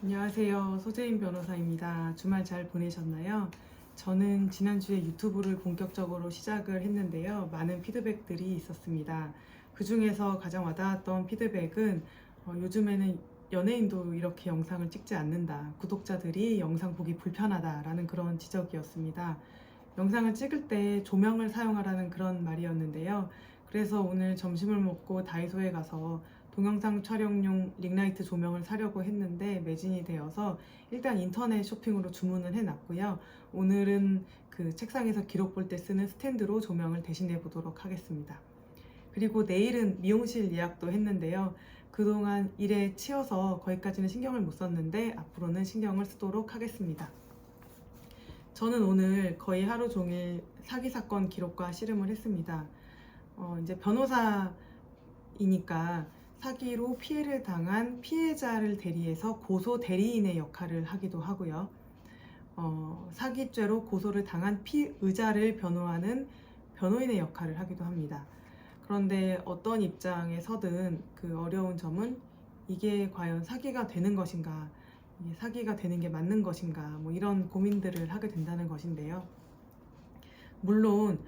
안녕하세요. 소재인 변호사입니다. 주말 잘 보내셨나요? 저는 지난주에 유튜브를 본격적으로 시작을 했는데요. 많은 피드백들이 있었습니다. 그 중에서 가장 와닿았던 피드백은 요즘에는 연예인도 이렇게 영상을 찍지 않는다. 구독자들이 영상 보기 불편하다라는 그런 지적이었습니다. 영상을 찍을 때 조명을 사용하라는 그런 말이었는데요. 그래서 오늘 점심을 먹고 다이소에 가서 동영상 촬영용 링라이트 조명을 사려고 했는데 매진이 되어서 일단 인터넷 쇼핑으로 주문을 해놨고요. 오늘은 그 책상에서 기록 볼 때 쓰는 스탠드로 조명을 대신해 보도록 하겠습니다. 그리고 내일은 미용실 예약도 했는데요. 그동안 일에 치여서 거기까지는 신경을 못 썼는데 앞으로는 신경을 쓰도록 하겠습니다. 저는 오늘 거의 하루 종일 사기 사건 기록과 씨름을 했습니다. 이제 변호사이니까 사기로 피해를 당한 피해자를 대리해서 고소 대리인의 역할을 하기도 하고요. 사기죄로 고소를 당한 피의자를 변호하는 변호인의 역할을 하기도 합니다. 그런데 어떤 입장에 서든 그 어려운 점은 이게 과연 사기가 되는 것인가, 이게 사기가 되는 게 맞는 것인가, 뭐 이런 고민들을 하게 된다는 것인데요. 물론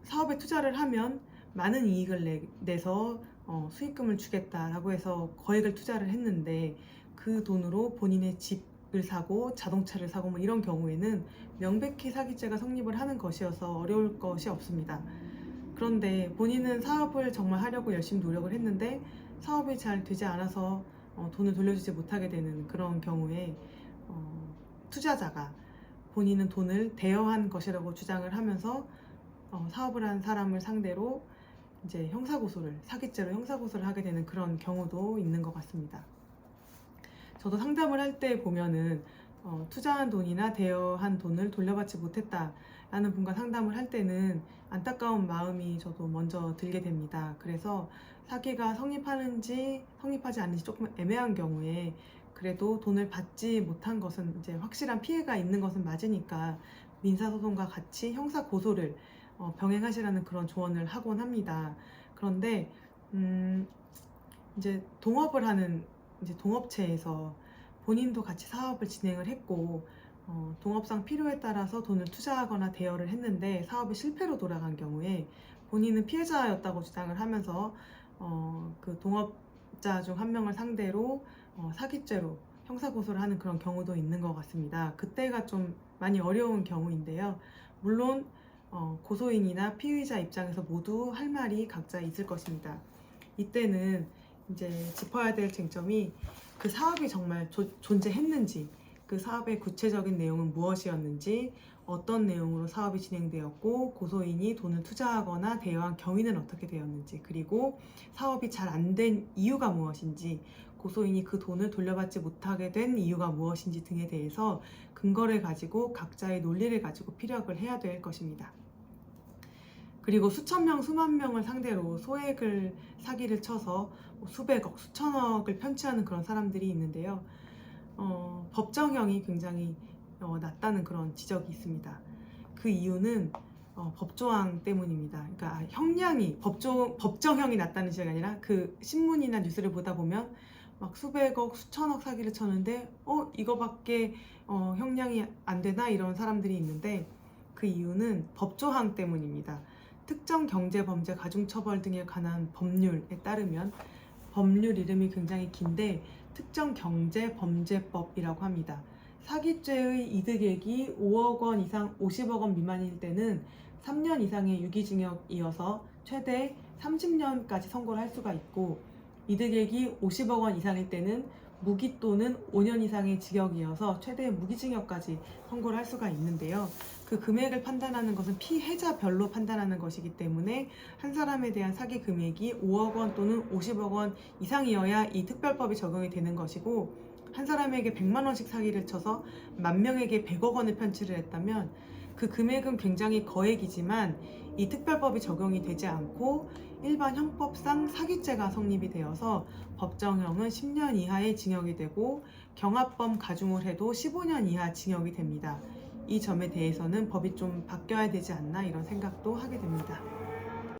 사업에 투자를 하면 많은 이익을 내서 수익금을 주겠다라고 해서 거액을 투자를 했는데 그 돈으로 본인의 집을 사고 자동차를 사고 뭐 이런 경우에는 명백히 사기죄가 성립을 하는 것이어서 어려울 것이 없습니다. 그런데 본인은 사업을 정말 하려고 열심히 노력을 했는데 사업이 잘 되지 않아서 돈을 돌려주지 못하게 되는 그런 경우에 투자자가 본인은 돈을 대여한 것이라고 주장을 하면서 사업을 한 사람을 상대로 이제 사기죄로 형사고소를 하게 되는 그런 경우도 있는 것 같습니다. 저도 상담을 할 때 보면은 투자한 돈이나 대여한 돈을 돌려받지 못했다라는 분과 상담을 할 때는 안타까운 마음이 저도 먼저 들게 됩니다. 그래서 사기가 성립하는지 성립하지 않는지 조금 애매한 경우에 그래도 돈을 받지 못한 것은 이제 확실한 피해가 있는 것은 맞으니까 민사소송과 같이 형사고소를 병행하시라는 그런 조언을 하곤 합니다. 그런데 이제 동업을 하는 이제 동업체에서 본인도 같이 사업을 진행을 했고 동업상 필요에 따라서 돈을 투자하거나 대여를 했는데 사업이 실패로 돌아간 경우에 본인은 피해자였다고 주장을 하면서 그 동업자 중 한 명을 상대로 사기죄로 형사고소를 하는 그런 경우도 있는 것 같습니다. 그때가 좀 많이 어려운 경우인데요. 물론 고소인이나 피의자 입장에서 모두 할 말이 각자 있을 것입니다. 이때는 이제 짚어야 될 쟁점이 그 사업이 정말 존재했는지, 그 사업의 구체적인 내용은 무엇이었는지, 어떤 내용으로 사업이 진행되었고 고소인이 돈을 투자하거나 대여한 경위는 어떻게 되었는지, 그리고 사업이 잘 안 된 이유가 무엇인지, 고소인이 그 돈을 돌려받지 못하게 된 이유가 무엇인지 등에 대해서 근거를 가지고 각자의 논리를 가지고 피력을 해야 될 것입니다. 그리고 수천 명, 수만 명을 상대로 소액을 사기를 쳐서 수백억, 수천억을 편취하는 그런 사람들이 있는데요. 법정형이 굉장히 낮다는 그런 지적이 있습니다. 그 이유는 법조항 때문입니다. 그러니까 형량이 법정형이 낮다는 지적이 아니라 그 신문이나 뉴스를 보다 보면 막 수백억, 수천억 사기를 쳤는데 이거밖에 형량이 안 되나 이런 사람들이 있는데 그 이유는 법조항 때문입니다. 특정 경제범죄 가중처벌 등에 관한 법률에 따르면 법률 이름이 굉장히 긴데 특정경제범죄법이라고 합니다. 사기죄의 이득액이 5억 원 이상 50억 원 미만일 때는 3년 이상의 유기징역이어서 최대 30년까지 선고를 할 수가 있고 이득액이 50억 원 이상일 때는 무기 또는 5년 이상의 징역이어서 최대 무기징역까지 선고를 할 수가 있는데요. 그 금액을 판단하는 것은 피해자별로 판단하는 것이기 때문에 한 사람에 대한 사기 금액이 5억 원 또는 50억 원 이상이어야 이 특별법이 적용이 되는 것이고 한 사람에게 100만 원씩 사기를 쳐서 10,000명에게 100억 원을 편취를 했다면 그 금액은 굉장히 거액이지만 이 특별법이 적용이 되지 않고 일반 형법상 사기죄가 성립이 되어서 법정형은 10년 이하의 징역이 되고 경합범 가중을 해도 15년 이하 징역이 됩니다. 이 점에 대해서는 법이 좀 바뀌어야 되지 않나 이런 생각도 하게 됩니다.